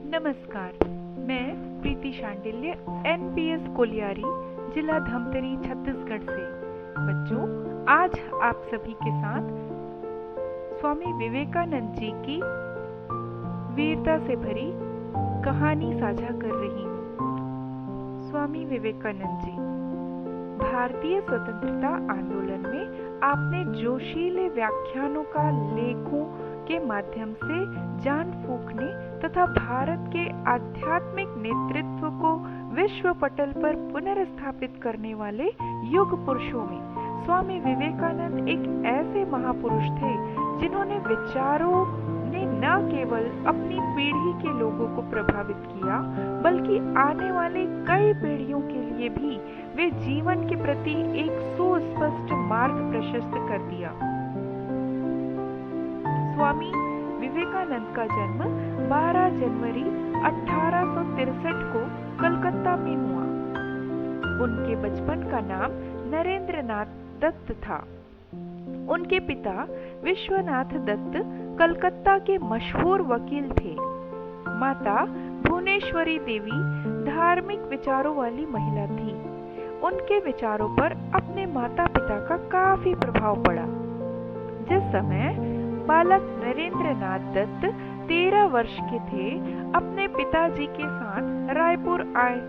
नमस्कार, मैं प्रीति Shandilya NPS colliery, जिला धमतरी, छत्तीसगढ़ से। बच्चों, आज आप सभी के साथ स्वामी विवेकानंद जी की वीरता से भरी कहानी साझा कर रही हूँ। स्वामी विवेकानंद जी भारतीय स्वतंत्रता आंदोलन में आपने जोशीले व्याख्यानों का लेखों के माध्यम से जान फूंकने तथा भारत के आध्यात्मिक नेतृत्व को विश्व पटल पर पुनर्स्थापित करने वाले युग पुरुषों में स्वामी विवेकानंद एक ऐसे महापुरुष थे जिन्होंने विचारों ने न केवल अपनी पीढ़ी के लोगों को प्रभावित किया, बल्कि आने वाले कई पीढ़ियों के लिए भी वे जीवन के प्रति एक सुस्पष्ट मार्ग प्रशस्त कर दिया। स्वामी विवेकानंद का जन्म 12 जनवरी 1863 को कलकत्ता में हुआ। उनके बचपन का नाम नरेंद्रनाथ दत्त था। उनके पिता विश्वनाथ दत्त कलकत्ता के मशहूर वकील थे। माता भुवनेश्वरी देवी धार्मिक विचारों वाली महिला थी। उनके विचारों पर अपने माता पिता का काफी प्रभाव पड़ा। जिस समय बालक नरेंद्रनाथ दत्त 13 वर्ष के थे, अपने पिताजी के साथ रायपुर आए।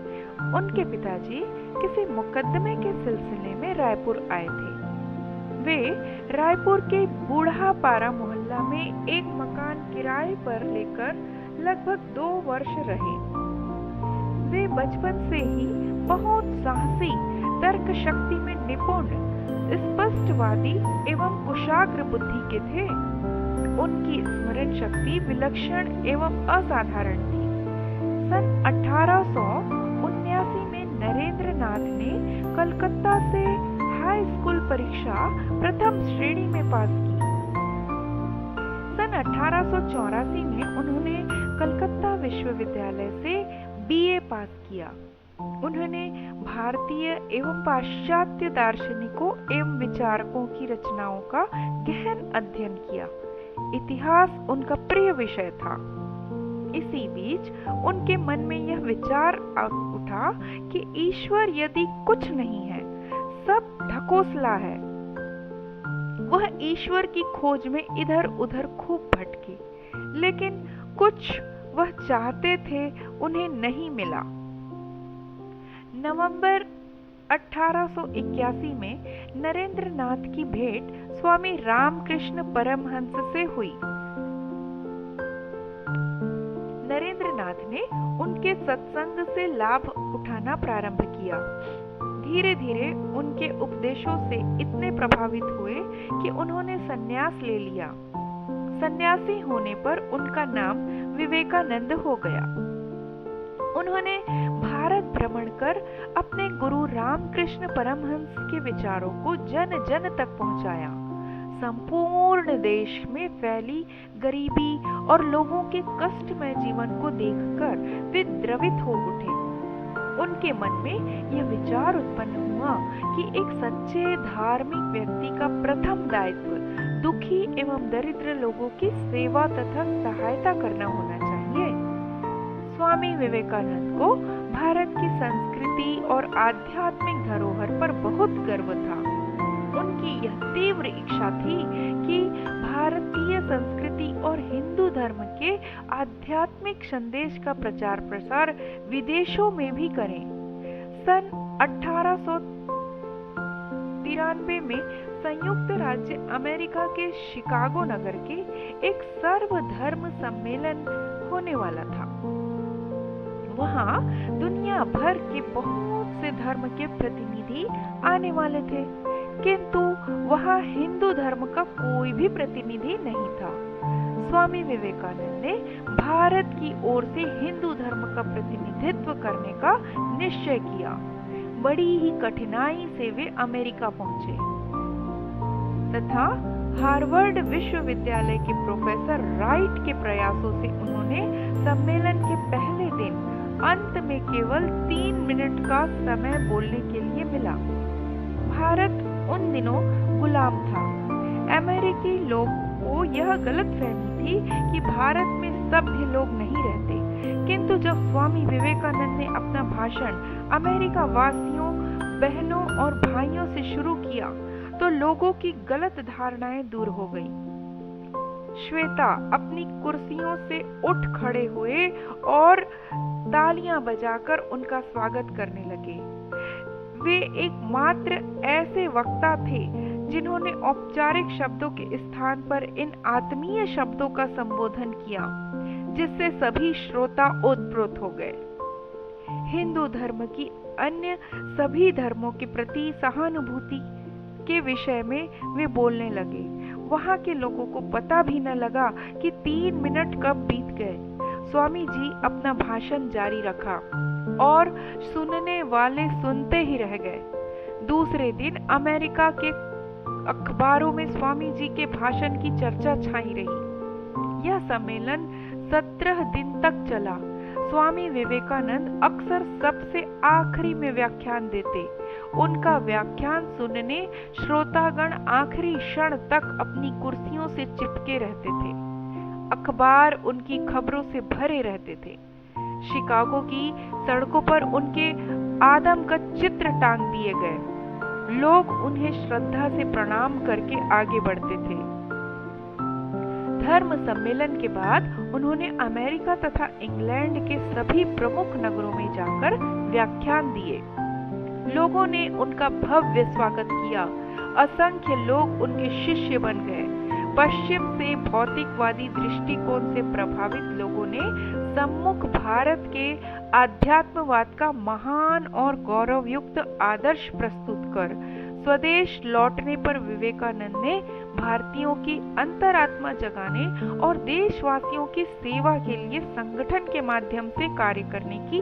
उनके पिताजी किसी मुकदमे के सिलसिले में रायपुर आए थे। वे रायपुर के बूढ़ापारा मोहल्ला में एक मकान किराए पर लेकर लगभग 2 वर्ष रहे। वे बचपन से ही बहुत साहसी, तर्क शक्ति में निपुण, स्पष्टवादी एवं कुशाग्र बुद्धि के थे। उनकी स्मरण शक्ति विलक्षण एवं असाधारण थी। सन 1879 में नरेंद्रनाथ ने कलकत्ता से हाई स्कूल परीक्षा प्रथम श्रेणी में पास की। सन 1884 में उन्होंने कलकत्ता विश्वविद्यालय से बीए पास किया। उन्होंने भारतीय एवं पाश्चात्य दार्शनिकों एवं विचारकों की रचनाओं का गहन अध्ययन किया। इतिहास उनका प्रिय विषय था। इसी बीच उनके मन में यह विचार उठा कि ईश्वर यदि कुछ नहीं है, सब ढकोसला है। वह ईश्वर की खोज में इधर उधर खूब भटके, लेकिन कुछ वह चाहते थे, उन्हें नहीं मिला। नवंबर 1881 में नरेंद्रनाथ की भेंट स्वामी रामकृष्ण परमहंस से हुई। नरेंद्रनाथ ने उनके सत्संग से लाभ उठाना प्रारंभ किया। धीरे धीरे उनके उपदेशों से इतने प्रभावित हुए कि उन्होंने संन्यास ले लिया। सन्यासी होने पर उनका नाम विवेकानंद हो गया। उन्होंने भारत भ्रमण कर अपने गुरु रामकृष्ण परमहंस के विचारों को जन जन तक पहुंचाया। संपूर्ण देश में फैली गरीबी और लोगों के कष्टमय जीवन को देखकर वे द्रवित हो उठे। उनके मन में यह विचार उत्पन्न हुआ कि एक सच्चे धार्मिक व्यक्ति का प्रथम दायित्व दुखी एवं दरिद्र लोगों की सेवा तथा सहायता करना होना चाहिए। स्वामी विवेकानंद को भारत की संस्कृति और आध्यात्मिक धरोहर पर बहुत गर्व था। उनकी यह तीव्र इच्छा थी कि भारतीय संस्कृति और हिंदू धर्म के आध्यात्मिक संदेश का प्रचार प्रसार विदेशों में भी करें। सन 1893 में संयुक्त राज्य अमेरिका के शिकागो नगर के एक सर्वधर्म सम्मेलन होने वाला था। वहाँ दुनिया भर के बहुत से धर्म के प्रतिनिधि आने वाले थे, किंतु वहाँ हिंदू धर्म का कोई भी प्रतिनिधि नहीं था। स्वामी विवेकानंद ने भारत की ओर से हिंदू धर्म का प्रतिनिधित्व करने का निश्चय किया। बड़ी ही कठिनाई से वे अमेरिका पहुंचे तथा हार्वर्ड विश्वविद्यालय के प्रोफेसर राइट के प्रयासों से उन्होंने सम्मेलन के पहले दिन अंत में केवल 3 मिनट का समय बोलने के लिए मिला। भारत उन दिनों गुलाम था। अमेरिकी लोग को यह गलतफहमी थी कि भारत में सभ्य लोग नहीं रहते, किंतु जब स्वामी विवेकानंद ने अपना भाषण अमेरिका वासियों, बहनों और भाइयों से शुरू किया तो लोगों की गलत धारणाएं दूर हो गई। श्वेता अपनी कुर्सियों से उठ खड़े हुए और तालियां बजाकर उनका स्वागत करने लगे। वे एकमात्र ऐसे वक्ता थे जिन्होंने औपचारिक शब्दों के स्थान पर इन आत्मीय शब्दों का संबोधन किया, जिससे सभी श्रोता ओतप्रोत हो गए। हिंदू धर्म की अन्य सभी धर्मों के प्रति सहानुभूति के विषय में वे बोलने लगे। वहां के लोगों को पता भी न लगा कि 3 मिनट कब बीत गए। स्वामी जी अपना भाषण जारी रखा और सुनने वाले सुनते ही रह गए। दूसरे दिन अमेरिका के अखबारों में स्वामी जी के भाषण की चर्चा छाई रही। यह सम्मेलन 17 दिन तक चला। स्वामी विवेकानंद अक्सर सबसे आखिरी में व्याख्यान देते। उनका व्याख्यान सुनने श्रोतागण आखिरी क्षण तक अपनी कुर्सियों से चिपके रहते थे। अखबार उनकी खबरों से भरे रहते थे। शिकागो की सड़कों पर उनके आदमकद चित्र टांग दिए गए। लोग उन्हें श्रद्धा से प्रणाम करके आगे बढ़ते थे। धर्म सम्मेलन के बाद उन्होंने अमेरिका तथा इंग्लैंड के सभी प्रमुख नगरों में जाकर व्याख्यान दिए। लोगों ने उनका भव्य स्वागत किया। असंख्य लोग उनके शिष्य बन गए। पश्चिम से भौतिकवादी दृष्टिकोण से प्रभावित लोगों ने सम्मुख भारत के आध्यात्मवाद का महान और गौरवयुक्त आदर्श प्रस्तुत कर स्वदेश लौटने पर विवेकानंद ने भारतीयों की अंतरात्मा जगाने और देशवासियों की सेवा के लिए संगठन के माध्यम से कार्य करने की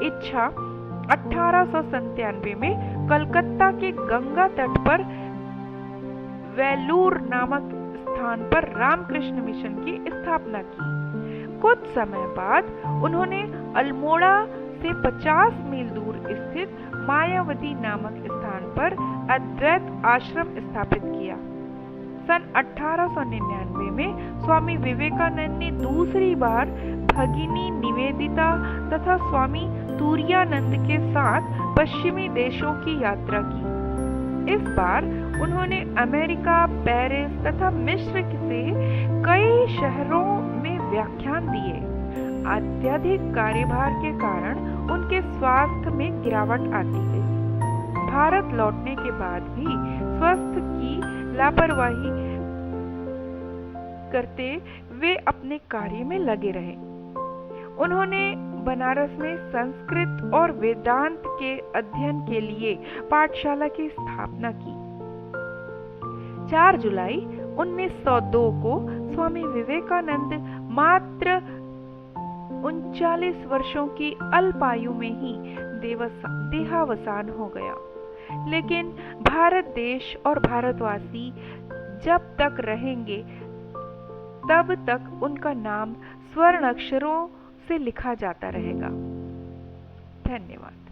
इच्छा 1897 में कलकत्ता के गंगा तट पर वेलूर नामक स्थान पर रामकृष्ण मिशन की स्थापना की। कुछ समय बाद उन्होंने अल्मोड़ा से 50 मील दूर स्थित मायावती नामक स्थान पर अद्वैत आश्रम स्थापित किया। सन 1899 में स्वामी विवेकानंद ने दूसरी बार भगिनी निवेदिता तथा स्वामी तुरायानंद के साथ पश्चिमी देशों की यात्रा की। इस बार उन्होंने अमेरिका, पेरिस तथा मिस्र से कई शहरों में व्याख्यान दिए। अत्यधिक कार्यभार के कारण उनके स्वास्थ्य में गिरावट आती गई। भारत लौटने के बाद भी स्वास्थ्य की लापरवाही करते वे अपने कार्य में लगे रहे। उन्होंने बनारस में संस्कृत और वेदांत के अध्ययन के लिए पाठशाला की स्थापना की। 4 जुलाई 1902 को स्वामी विवेकानंद मात्र 39 वर्षों की अल्पायु में ही देहावसान हो गया। लेकिन भारत देश और भारतवासी जब तक रहेंगे तब तक उनका नाम स्वर्ण अक्षरों से लिखा जाता रहेगा। धन्यवाद।